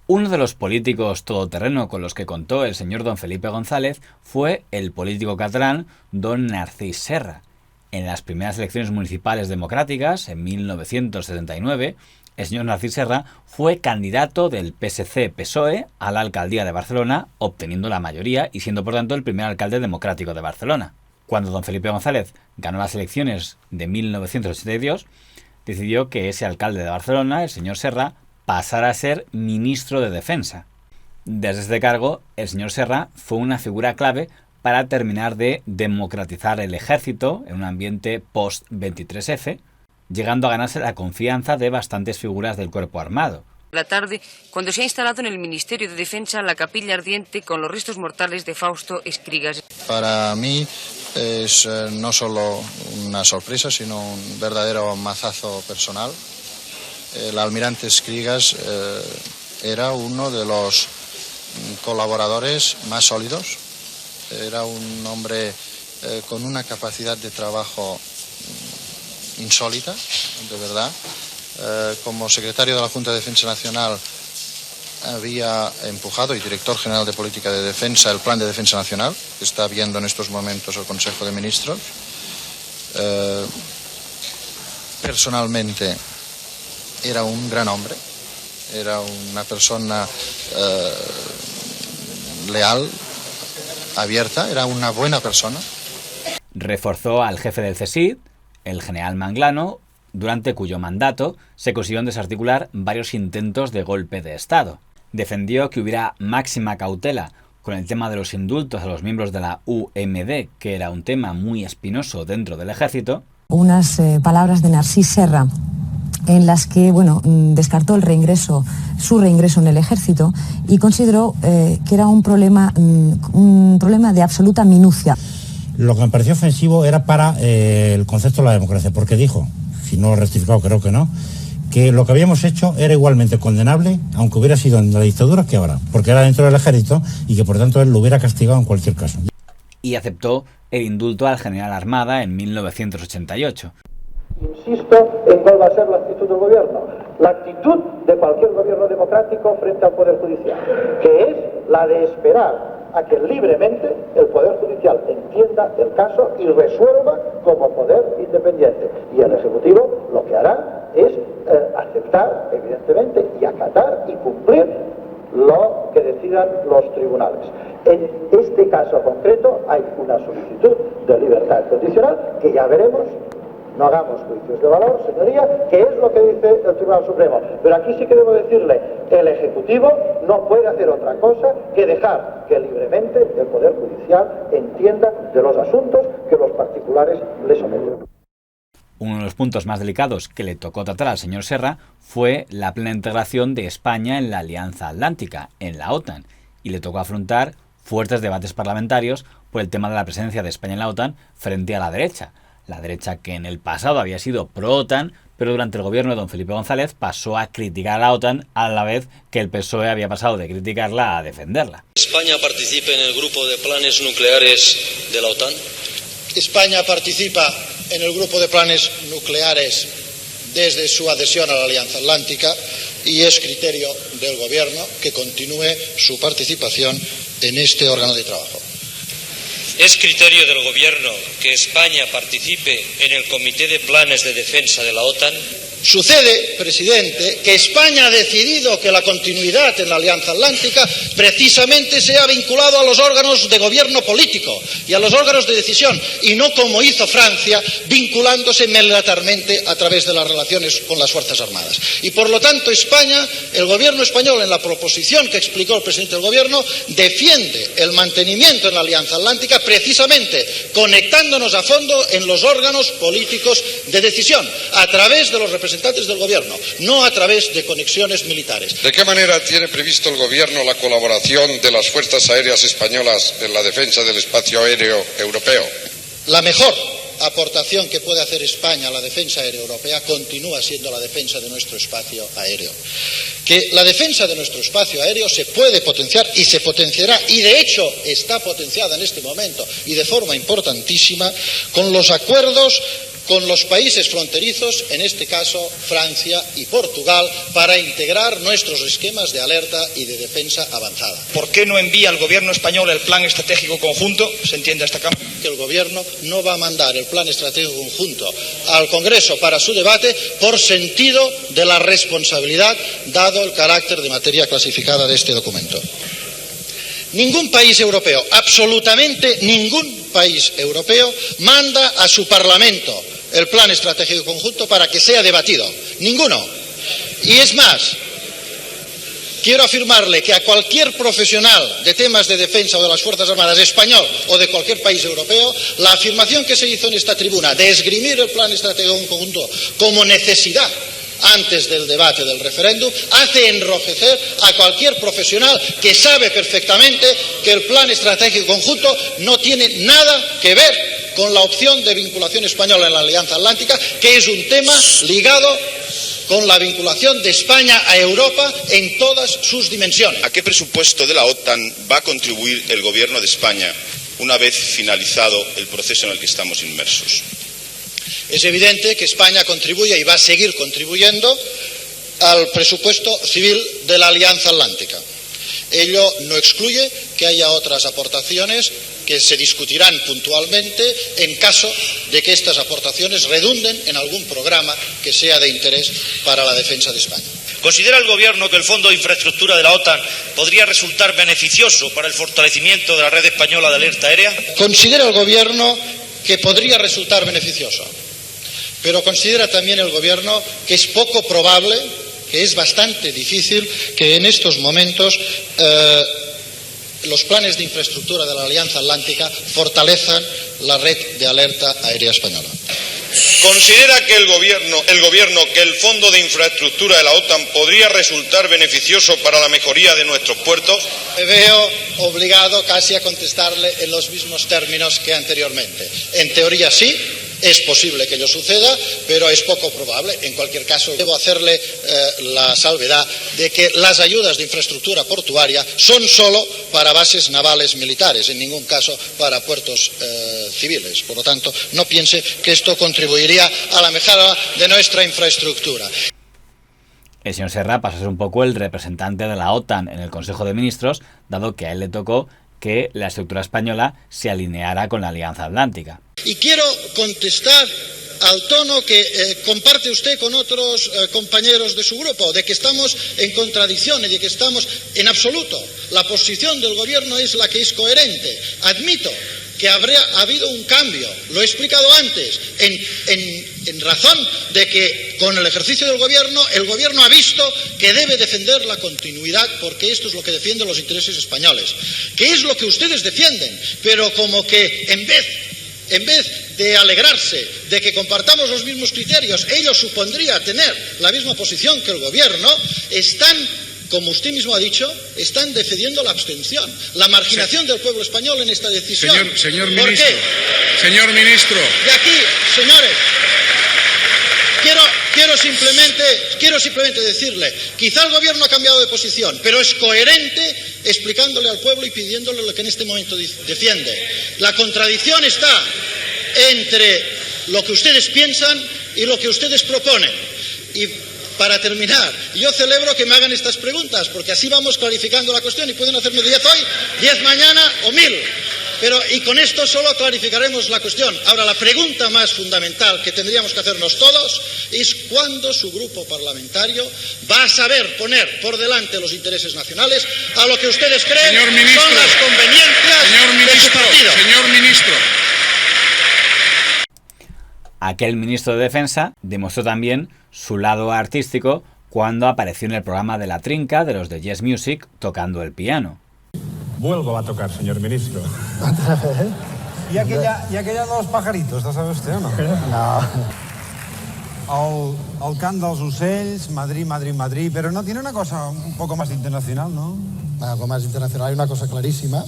Uno de los políticos todoterreno con los que contó el señor don Felipe González fue el político catalán don Narcís Serra. En las primeras elecciones municipales democráticas, en 1979, el señor Narcís Serra fue candidato del PSC-PSOE a la alcaldía de Barcelona, obteniendo la mayoría y siendo por tanto el primer alcalde democrático de Barcelona. Cuando don Felipe González ganó las elecciones de 1982, decidió que ese alcalde de Barcelona, el señor Serra, pasara a ser ministro de Defensa. Desde este cargo, el señor Serra fue una figura clave para terminar de democratizar el ejército en un ambiente post-23F, llegando a ganarse la confianza de bastantes figuras del cuerpo armado. La tarde, cuando se ha instalado en el Ministerio de Defensa la capilla ardiente con los restos mortales de Fausto Escrigas. Para mí es no solo una sorpresa, sino un verdadero mazazo personal. El almirante Escrigas era uno de los colaboradores más sólidos. Era un hombre con una capacidad de trabajo insólita, de verdad. Como secretario de la Junta de Defensa Nacional había empujado, y director general de Política de Defensa, el Plan de Defensa Nacional, que está viendo en estos momentos el Consejo de Ministros. Personalmente era un gran hombre, era una persona leal, abierta, era una buena persona. Reforzó al jefe del CSIC, el general Manglano, durante cuyo mandato se consiguieron desarticular varios intentos de golpe de Estado. Defendió que hubiera máxima cautela con el tema de los indultos a los miembros de la UMD, que era un tema muy espinoso dentro del ejército. Unas palabras de Narcís Serra en las que descartó su reingreso en el ejército y consideró que era un problema de absoluta minucia. Lo que me pareció ofensivo era para el concepto de la democracia, porque dijo, si no lo he rectificado, creo que no, que lo que habíamos hecho era igualmente condenable, aunque hubiera sido en la dictadura, que ahora, porque era dentro del ejército y que por tanto él lo hubiera castigado en cualquier caso. Y aceptó el indulto al general Armada en 1988. Insisto en cuál va a ser la actitud del gobierno. La actitud de cualquier gobierno democrático frente al Poder Judicial, que es la de esperar a que libremente el Poder Judicial entienda el caso y resuelva como poder independiente. Y el Ejecutivo lo que hará es aceptar, evidentemente, y acatar y cumplir lo que decidan los tribunales. En este caso concreto hay una solicitud de libertad condicional que ya veremos. No hagamos juicios de valor, señoría, que es lo que dice el Tribunal Supremo. Pero aquí sí que debo decirle, el Ejecutivo no puede hacer otra cosa que dejar que libremente el Poder Judicial entienda de los asuntos que los particulares le someten. Uno de los puntos más delicados que le tocó tratar al señor Serra fue la plena integración de España en la Alianza Atlántica, en la OTAN, y le tocó afrontar fuertes debates parlamentarios por el tema de la presencia de España en la OTAN frente a la derecha. La derecha que en el pasado había sido pro-OTAN, pero durante el gobierno de don Felipe González pasó a criticar a la OTAN a la vez que el PSOE había pasado de criticarla a defenderla. ¿España participa en el grupo de planes nucleares de la OTAN? España participa en el grupo de planes nucleares desde su adhesión a la Alianza Atlántica y es criterio del Gobierno que continúe su participación en este órgano de trabajo. ¿Es criterio del Gobierno que España participe en el Comité de Planes de Defensa de la OTAN? Sucede, presidente, que España ha decidido que la continuidad en la Alianza Atlántica precisamente sea vinculado a los órganos de gobierno político y a los órganos de decisión, y no como hizo Francia, vinculándose militarmente a través de las relaciones con las Fuerzas Armadas. Y por lo tanto España, el gobierno español, en la proposición que explicó el presidente del gobierno, defiende el mantenimiento en la Alianza Atlántica precisamente conectándonos a fondo en los órganos políticos de decisión, a través de los representantes del gobierno, no a través de conexiones militares. ¿De qué manera tiene previsto el gobierno la colaboración de las fuerzas aéreas españolas en la defensa del espacio aéreo europeo? La mejor aportación que puede hacer España a la defensa aérea europea continúa siendo la defensa de nuestro espacio aéreo. Que la defensa de nuestro espacio aéreo se puede potenciar y se potenciará, y de hecho está potenciada en este momento y de forma importantísima, con los acuerdos con los países fronterizos, en este caso Francia y Portugal, para integrar nuestros esquemas de alerta y de defensa avanzada. ¿Por qué no envía el gobierno español el plan estratégico conjunto? ¿Se entiende esta Cámara? Que el gobierno no va a mandar el plan estratégico conjunto al Congreso para su debate por sentido de la responsabilidad, dado el carácter de materia clasificada de este documento. Ningún país europeo, absolutamente ningún país europeo, manda a su Parlamento el plan estratégico conjunto para que sea debatido. Ninguno. Y es más, quiero afirmarle que a cualquier profesional de temas de defensa o de las Fuerzas Armadas español o de cualquier país europeo, la afirmación que se hizo en esta tribuna de esgrimir el plan estratégico conjunto como necesidad antes del debate del referéndum hace enrojecer a cualquier profesional que sabe perfectamente que el plan estratégico conjunto no tiene nada que ver con la opción de vinculación española en la Alianza Atlántica, que es un tema ligado con la vinculación de España a Europa en todas sus dimensiones. ¿A qué presupuesto de la OTAN va a contribuir el Gobierno de España una vez finalizado el proceso en el que estamos inmersos? Es evidente que España contribuye y va a seguir contribuyendo al presupuesto civil de la Alianza Atlántica. Ello no excluye que haya otras aportaciones que se discutirán puntualmente en caso de que estas aportaciones redunden en algún programa que sea de interés para la defensa de España. ¿Considera el Gobierno que el Fondo de Infraestructura de la OTAN podría resultar beneficioso para el fortalecimiento de la red española de alerta aérea? Considera el Gobierno que podría resultar beneficioso, pero considera también el Gobierno que es poco probable, que es bastante difícil que en estos momentos los planes de infraestructura de la Alianza Atlántica fortalezcan la red de alerta aérea española. ¿Considera que el gobierno que el Fondo de Infraestructura de la OTAN podría resultar beneficioso para la mejoría de nuestros puertos? Me veo obligado casi a contestarle en los mismos términos que anteriormente. En teoría sí, es posible que ello suceda, pero es poco probable. En cualquier caso, debo hacerle la salvedad de que las ayudas de infraestructura portuaria son solo para bases navales militares, en ningún caso para puertos civiles. Por lo tanto, no piense que esto contribuiría a la mejora de nuestra infraestructura. El señor Serra pasa a ser un poco el representante de la OTAN en el Consejo de Ministros, dado que a él le tocó que la estructura española se alineara con la Alianza Atlántica. Y quiero contestar al tono que comparte usted con otros compañeros de su grupo, de que estamos en contradicción y de que estamos en absoluto. La posición del Gobierno es la que es coherente. Admito que ha habido un cambio, lo he explicado antes, en razón de que con el ejercicio del Gobierno, el Gobierno ha visto que debe defender la continuidad, porque esto es lo que defienden los intereses españoles, que es lo que ustedes defienden, pero como que en vez de alegrarse de que compartamos los mismos criterios, ello supondría tener la misma posición que el Gobierno, están, como usted mismo ha dicho, están defendiendo la abstención, la marginación del pueblo español en esta decisión. Señor ¿Por ministro, qué? Señor ministro. De aquí, señores, quiero simplemente decirle, quizá el Gobierno ha cambiado de posición, pero es coherente explicándole al pueblo y pidiéndole lo que en este momento defiende. La contradicción está entre lo que ustedes piensan y lo que ustedes proponen. Y para terminar, yo celebro que me hagan estas preguntas, porque así vamos clarificando la cuestión y pueden hacerme 10 hoy, 10 mañana o 1000. Y con esto solo clarificaremos la cuestión. Ahora, la pregunta más fundamental que tendríamos que hacernos todos es cuándo su grupo parlamentario va a saber poner por delante los intereses nacionales a lo que ustedes creen son las conveniencias de su partido. Señor ministro. Aquel ministro de Defensa demostró también su lado artístico cuando apareció en el programa de La Trinca de los de Yes Music tocando el piano. Vuelvo a tocar, señor ministro. ¿Y aquella de los pajaritos, la sabe usted o no? No. El cant dels ocells, Madrid, Madrid, Madrid, pero no tiene una cosa un poco más internacional, ¿no? Algo más internacional, hay una cosa clarísima.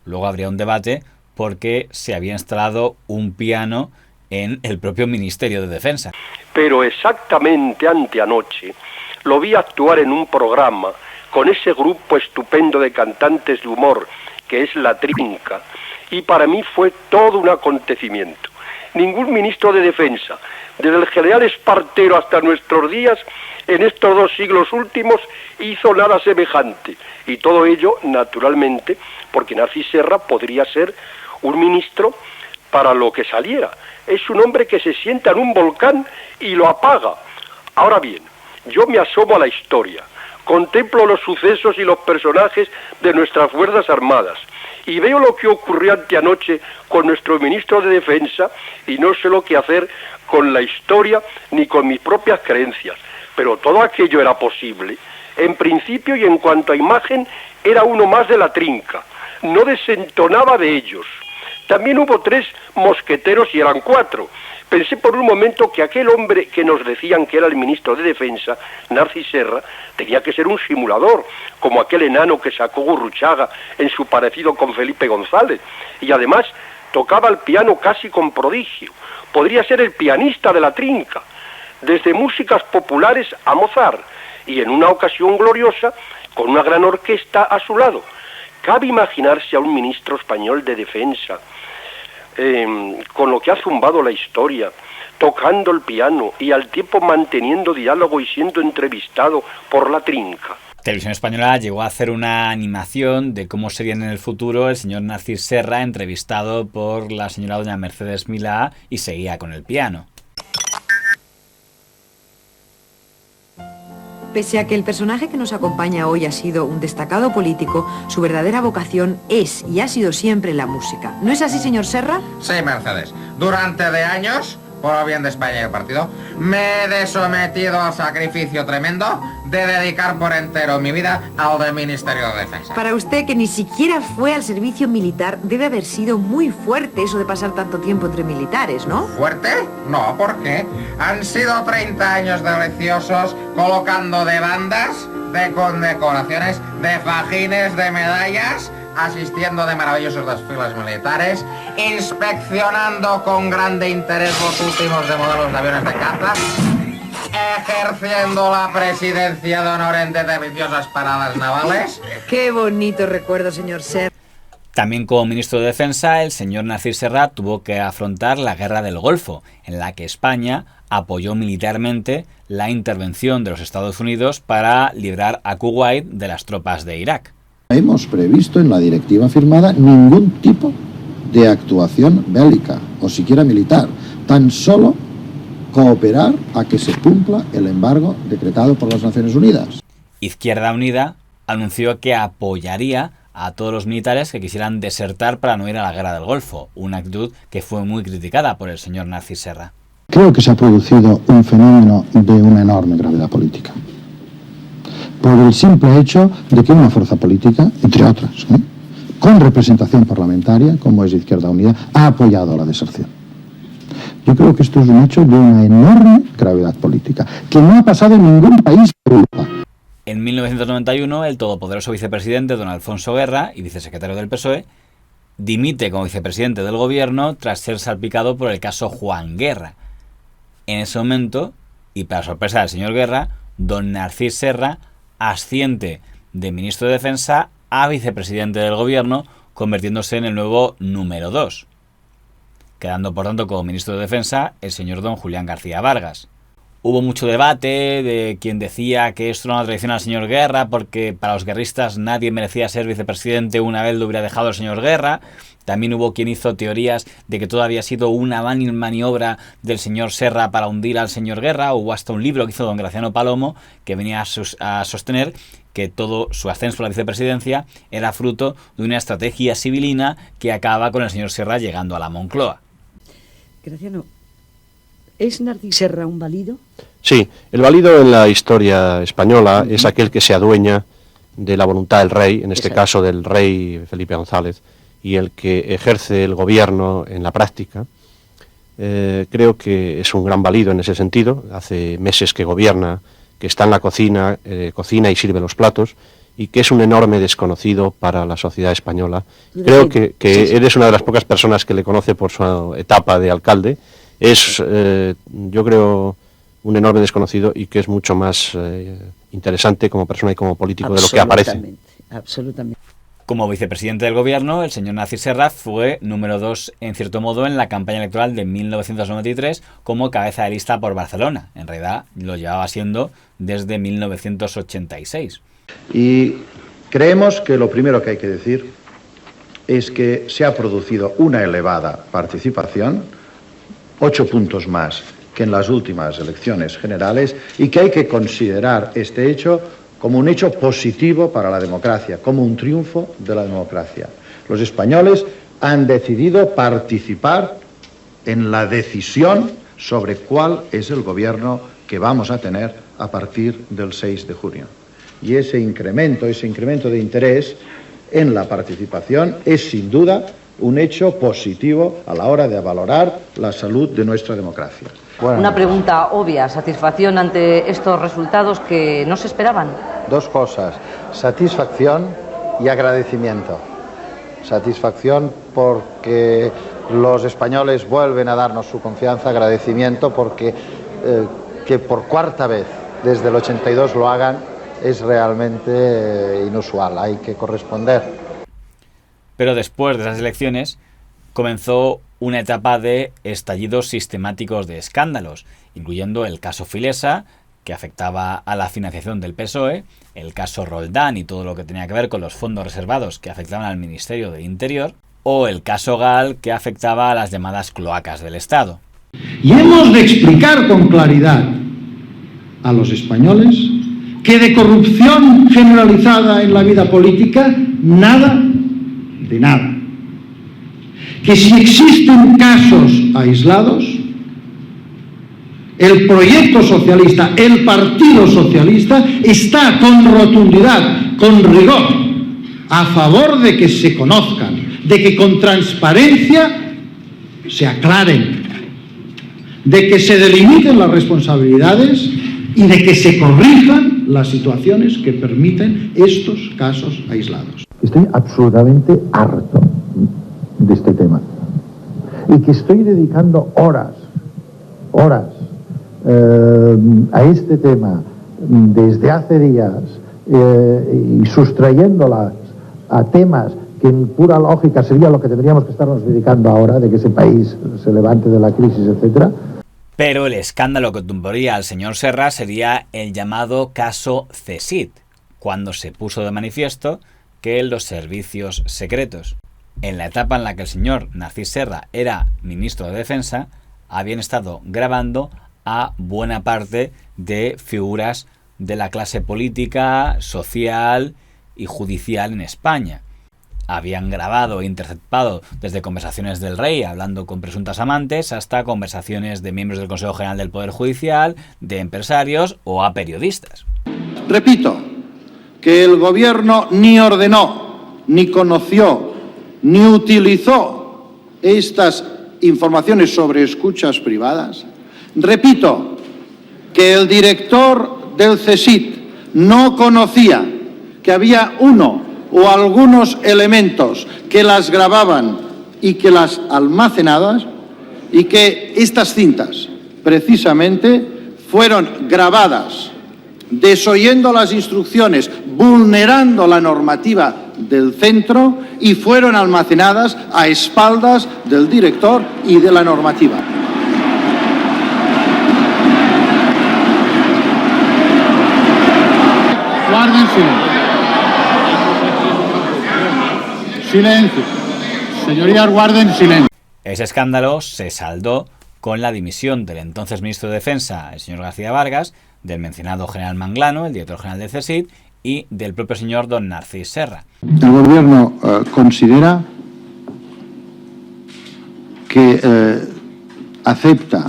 Luego habría un debate porque se había instalado un piano en el propio Ministerio de Defensa. Pero exactamente anteanoche lo vi actuar en un programa con ese grupo estupendo de cantantes de humor que es La Trinca, y para mí fue todo un acontecimiento. Ningún ministro de Defensa, desde el general Espartero hasta nuestros días, en estos 2 siglos últimos, hizo nada semejante. Y todo ello, naturalmente, porque Narcís Serra podría ser un ministro para lo que saliera. Es un hombre que se sienta en un volcán y lo apaga. Ahora bien, yo me asomo a la historia, contemplo los sucesos y los personajes de nuestras Fuerzas Armadas, y veo lo que ocurrió anteanoche con nuestro ministro de Defensa, y no sé lo que hacer con la historia ni con mis propias creencias. Pero todo aquello era posible. En principio y en cuanto a imagen, era uno más de La Trinca. No desentonaba de ellos. También hubo 3 mosqueteros y eran 4. Pensé por un momento que aquel hombre que nos decían que era el ministro de Defensa, Narcís Serra, tenía que ser un simulador, como aquel enano que sacó Gurruchaga en su parecido con Felipe González. Y además tocaba el piano casi con prodigio. Podría ser el pianista de La Trinca, desde músicas populares a Mozart, y en una ocasión gloriosa, con una gran orquesta a su lado. ¿Cabe imaginarse a un ministro español de Defensa, con lo que ha zumbado la historia, tocando el piano y al tiempo manteniendo diálogo y siendo entrevistado por La Trinca? Televisión Española llegó a hacer una animación de cómo sería en el futuro el señor Narcís Serra entrevistado por la señora doña Mercedes Milá y seguía con el piano. Pese a que el personaje que nos acompaña hoy ha sido un destacado político, su verdadera vocación es y ha sido siempre la música. ¿No es así, señor Serra? Sí, Mercedes. Durante años, por el bien de España y el partido, me he sometido a sacrificio tremendo de dedicar por entero mi vida al del Ministerio de Defensa. Para usted, que ni siquiera fue al servicio militar, debe haber sido muy fuerte eso de pasar tanto tiempo entre militares, ¿no? ¿Fuerte? No, ¿por qué? Han sido 30 años deliciosos colocando de bandas, de condecoraciones, de fajines, de medallas, asistiendo de maravillosos desfiles militares, inspeccionando con grande interés los últimos de modelos de aviones de caza, ejerciendo la presidencia de honor en deliciosas paradas navales. Qué bonito recuerdo, señor Serra. También como ministro de Defensa, el señor Narcís Serra tuvo que afrontar la Guerra del Golfo, en la que España apoyó militarmente la intervención de los Estados Unidos para librar a Kuwait de las tropas de Irak. Hemos previsto en la directiva firmada ningún tipo de actuación bélica o siquiera militar, tan solo cooperar a que se cumpla el embargo decretado por las Naciones Unidas. Izquierda Unida anunció que apoyaría a todos los militares que quisieran desertar para no ir a la Guerra del Golfo, una actitud que fue muy criticada por el señor Narcís Serra. Creo que se ha producido un fenómeno de una enorme gravedad política, por el simple hecho de que una fuerza política, entre otras, con representación parlamentaria, como es Izquierda Unida, ha apoyado la deserción. Yo creo que esto es un hecho de una enorme gravedad política, que no ha pasado en ningún país de Europa. En 1991, el todopoderoso vicepresidente don Alfonso Guerra y vicesecretario del PSOE dimite como vicepresidente del gobierno tras ser salpicado por el caso Juan Guerra. En ese momento, y para sorpresa del señor Guerra, don Narcís Serra asciende de ministro de Defensa a vicepresidente del gobierno, convirtiéndose en el nuevo número 2, quedando por tanto como ministro de Defensa el señor don Julián García Vargas. Hubo mucho debate de quien decía que esto era una traición al señor Guerra porque para los guerristas nadie merecía ser vicepresidente una vez lo hubiera dejado el señor Guerra. También hubo quien hizo teorías de que todo había sido una maniobra del señor Serra para hundir al señor Guerra. Hubo hasta un libro que hizo don Graciano Palomo que venía a sostener que todo su ascenso a la vicepresidencia era fruto de una estrategia civilina que acaba con el señor Serra llegando a la Moncloa. Graciano, ¿es Narcís Serra un válido? Sí, el válido en la historia española es aquel que se adueña de la voluntad del rey, en este caso del rey Felipe González, y el que ejerce el gobierno en la práctica. Creo que es un gran válido en ese sentido. Hace meses que gobierna, que está en la cocina, cocina y sirve los platos, y que es un enorme desconocido para la sociedad española. Creo que eres una de las pocas personas que le conoce por su etapa de alcalde. Es, yo creo, un enorme desconocido y que es mucho más interesante como persona y como político de lo que aparece. Absolutamente. Como vicepresidente del gobierno, el señor Narcís Serra fue número 2, en cierto modo, en la campaña electoral de 1993 como cabeza de lista por Barcelona. En realidad lo llevaba siendo desde 1986. Y creemos que lo primero que hay que decir es que se ha producido una elevada participación, 8 puntos más que en las últimas elecciones generales, y que hay que considerar este hecho como un hecho positivo para la democracia, como un triunfo de la democracia. Los españoles han decidido participar en la decisión sobre cuál es el gobierno que vamos a tener a partir del 6 de junio. Y ese incremento de interés en la participación es sin duda un hecho positivo a la hora de valorar la salud de nuestra democracia. Una pregunta obvia, ¿satisfacción ante estos resultados que no se esperaban? 2 cosas, satisfacción y agradecimiento. Satisfacción porque los españoles vuelven a darnos su confianza, agradecimiento porque que por 4ª vez desde el 82 lo hagan es realmente inusual, hay que corresponder. Pero después de esas elecciones comenzó una etapa de estallidos sistemáticos de escándalos, incluyendo el caso Filesa, que afectaba a la financiación del PSOE, el caso Roldán y todo lo que tenía que ver con los fondos reservados que afectaban al Ministerio del Interior, o el caso Gal, que afectaba a las llamadas cloacas del Estado. Y hemos de explicar con claridad a los españoles que de corrupción generalizada en la vida política, nada de nada. Que si existen casos aislados, el proyecto socialista, el Partido Socialista, está con rotundidad, con rigor, a favor de que se conozcan, de que con transparencia se aclaren, de que se delimiten las responsabilidades y de que se corrijan las situaciones que permiten estos casos aislados. Estoy absolutamente harto de este tema y que estoy dedicando horas a este tema desde hace días y sustrayéndolas a temas que en pura lógica sería lo que tendríamos que estarnos dedicando ahora, de que ese país se levante de la crisis, etcétera. Pero el escándalo que tumbaría al señor Serra sería el llamado caso CSIC, cuando se puso de manifiesto que los servicios secretos, en la etapa en la que el señor Narcís Serra era ministro de Defensa, habían estado grabando a buena parte de figuras de la clase política, social y judicial en España. Habían grabado e interceptado desde conversaciones del rey hablando con presuntas amantes hasta conversaciones de miembros del Consejo General del Poder Judicial, de empresarios o a periodistas. Repito, que el gobierno ni ordenó, ni conoció, ni utilizó estas informaciones sobre escuchas privadas. Repito, que el director del CSIC no conocía que había uno o algunos elementos que las grababan y que las almacenaban, y que estas cintas precisamente fueron grabadas desoyendo las instrucciones, vulnerando la normativa del centro, y fueron almacenadas a espaldas del director y de la normativa. Guarden silencio. Señorías, guarden silencio. Ese escándalo se saldó con la dimisión del entonces ministro de Defensa, el señor García Vargas, del mencionado general Manglano, el director general del CSIC, y del propio señor don Narcís Serra. El gobierno considera que acepta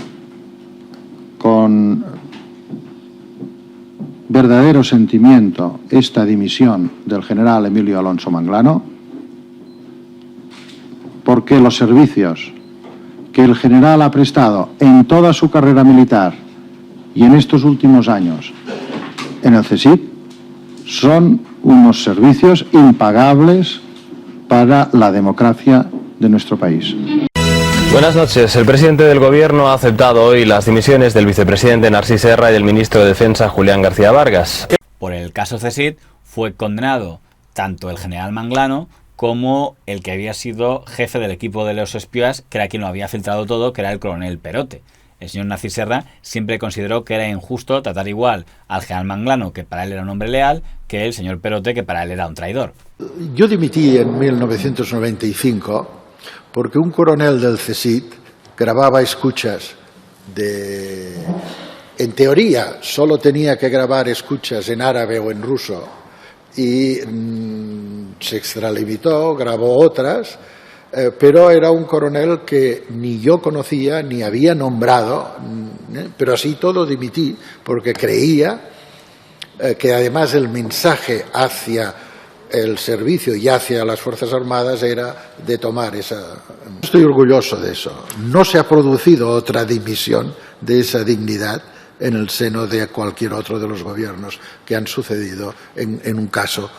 con verdadero sentimiento esta dimisión del general Emilio Alonso Manglano, porque los servicios que el general ha prestado en toda su carrera militar y en estos últimos años en el CSIC son unos servicios impagables para la democracia de nuestro país. Buenas noches. El presidente del Gobierno ha aceptado hoy las dimisiones del vicepresidente Narcís Serra y del ministro de Defensa Julián García Vargas. Por el caso CSIC fue condenado tanto el general Manglano como el que había sido jefe del equipo de los espías, que era quien lo había filtrado todo, que era el coronel Perote. El señor Narcís Serra siempre consideró que era injusto tratar igual al general Manglano, que para él era un hombre leal, que el señor Perote, que para él era un traidor. Yo dimití en 1995 porque un coronel del CSIC grababa escuchas en teoría solo tenía que grabar escuchas en árabe o en ruso y se extralimitó, grabó otras, pero era un coronel que ni yo conocía ni había nombrado, pero así todo dimití porque creía que además el mensaje hacia el servicio y hacia las Fuerzas Armadas era de tomar esa... Estoy orgulloso de eso. No se ha producido otra dimisión de esa dignidad en el seno de cualquier otro de los gobiernos que han sucedido en un caso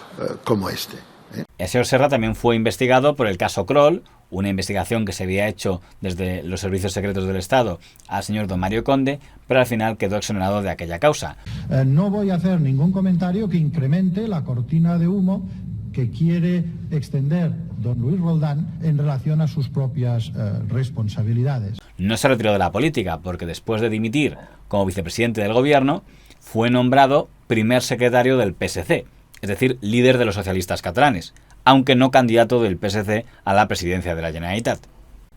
como este. El señor Serra también fue investigado por el caso Kroll, una investigación que se había hecho desde los servicios secretos del Estado al señor don Mario Conde, pero al final quedó exonerado de aquella causa. No voy a hacer ningún comentario que incremente la cortina de humo que quiere extender don Luis Roldán en relación a sus propias responsabilidades. No se retiró de la política porque después de dimitir como vicepresidente del gobierno fue nombrado primer secretario del PSC, es decir, líder de los socialistas catalanes, aunque no candidato del PSC a la presidencia de la Generalitat.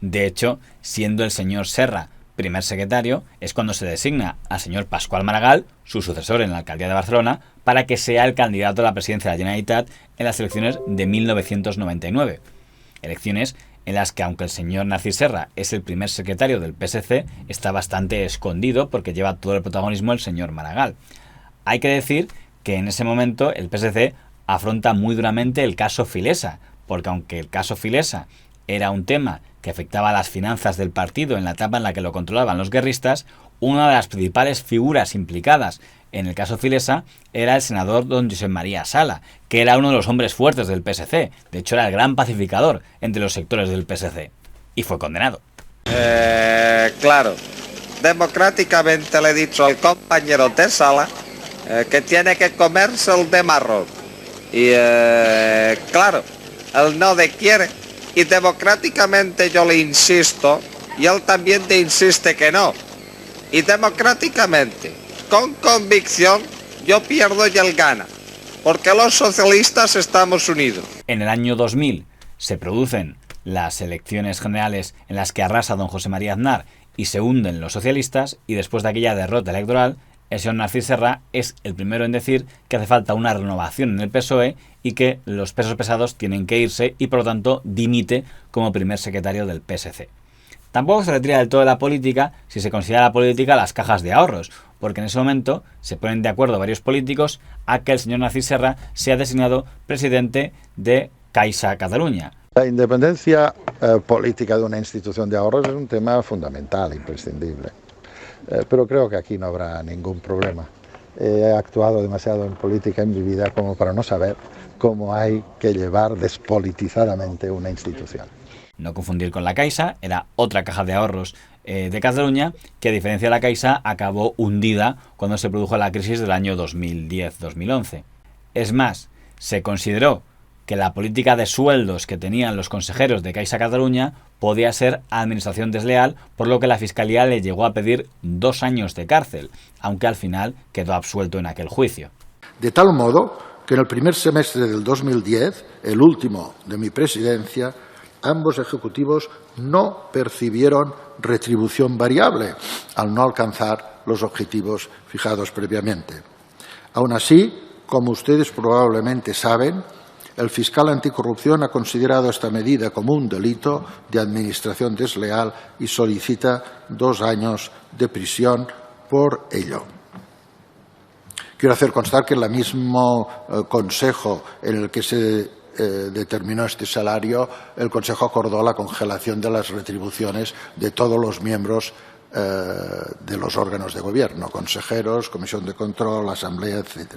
De hecho, siendo el señor Serra primer secretario, es cuando se designa al señor Pascual Maragall, su sucesor en la alcaldía de Barcelona, para que sea el candidato a la presidencia de la Generalitat en las elecciones de 1999. Elecciones en las que, aunque el señor Narcís Serra es el primer secretario del PSC, está bastante escondido porque lleva todo el protagonismo el señor Maragall. Hay que decir que en ese momento el PSC afronta muy duramente el caso Filesa, porque aunque el caso Filesa era un tema que afectaba a las finanzas del partido en la etapa en la que lo controlaban los guerristas, una de las principales figuras implicadas en el caso Filesa era el senador don Josep María Sala, que era uno de los hombres fuertes del PSC, de hecho era el gran pacificador entre los sectores del PSC, y fue condenado. Claro, democráticamente le he dicho al compañero de Sala que tiene que comerse el de marrón, y claro, él no le quiere. Y democráticamente yo le insisto, y él también te insiste que no. Y democráticamente, con convicción, yo pierdo y él gana. Porque los socialistas estamos unidos. En el año 2000 se producen las elecciones generales en las que arrasa don José María Aznar y se hunden los socialistas, y después de aquella derrota electoral, el señor Narcís Serra es el primero en decir que hace falta una renovación en el PSOE y que los pesos pesados tienen que irse, y por lo tanto dimite como primer secretario del PSC. Tampoco se retira del todo de la política si se considera la política las cajas de ahorros, porque en ese momento se ponen de acuerdo varios políticos a que el señor Narcís Serra sea designado presidente de Caixa Catalunya. La independencia política de una institución de ahorros es un tema fundamental, imprescindible. Pero creo que aquí no habrá ningún problema. He actuado demasiado en política en mi vida como para no saber cómo hay que llevar despolitizadamente una institución. No confundir con la Caixa, era otra caja de ahorros de Cataluña, que a diferencia de la Caixa acabó hundida cuando se produjo la crisis del año 2010-2011. Es más, se consideró que la política de sueldos que tenían los consejeros de Caixa Catalunya podía ser administración desleal, por lo que la Fiscalía le llegó a pedir 2 años de cárcel, aunque al final quedó absuelto en aquel juicio. De tal modo que en el primer semestre del 2010, el último de mi presidencia, ambos ejecutivos no percibieron retribución variable al no alcanzar los objetivos fijados previamente. Aún así, como ustedes probablemente saben, el fiscal anticorrupción ha considerado esta medida como un delito de administración desleal y solicita 2 años de prisión por ello. Quiero hacer constar que en el mismo consejo en el que se determinó este salario, el Consejo acordó la congelación de las retribuciones de todos los miembros de los órganos de gobierno, consejeros, comisión de control, asamblea, etc.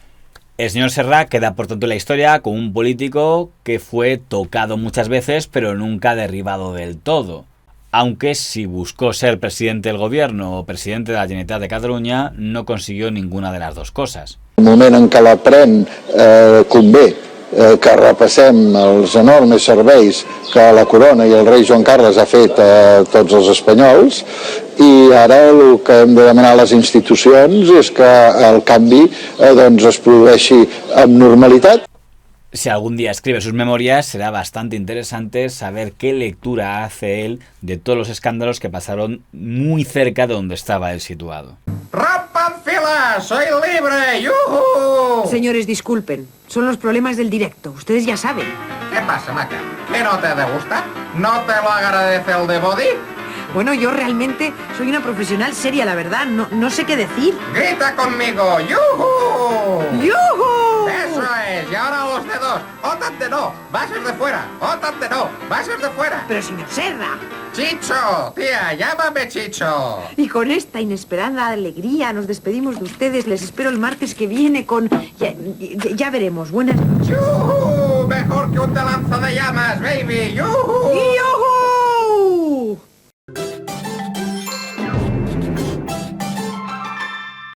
El señor Serra queda por tanto en la historia como un político que fue tocado muchas veces pero nunca derribado del todo. Aunque si buscó ser presidente del gobierno o presidente de la Generalitat de Catalunya, no consiguió ninguna de las dos cosas. El moment en què la pren convé que repassem els enormes serveis que la corona i el rei Joan Carles ha fet a tots els espanyols, i ara el que hem de demanar a les institucions és que el canvi es produeixi amb normalitat. Si algún día escribe sus memorias, será bastante interesante saber qué lectura hace él de todos los escándalos que pasaron muy cerca de donde estaba él situado. ¡Rompan filas! ¡Soy libre! ¡Yuhu! Señores, disculpen. Son los problemas del directo. Ustedes ya saben. ¿Qué pasa, Maca? ¿Que no te gusta? ¿No te lo agradece el de Body? Bueno, yo realmente soy una profesional seria, la verdad. No sé qué decir. ¡Grita conmigo! ¡Yuhu! ¡Yuhu! ¡Eso es! Y ahora los dedos. ¡Ótate no! ¡Bases de fuera! ¡Ótate no! ¡Bases de fuera! Pero señor Serra. ¡Chicho! Tía, llámame Chicho. Y con esta inesperada alegría nos despedimos de ustedes. Les espero el martes que viene con... Ya veremos. Buenas noches. ¡Yuhu! ¡Mejor que un de lanza de llamas, baby! ¡Yuhu!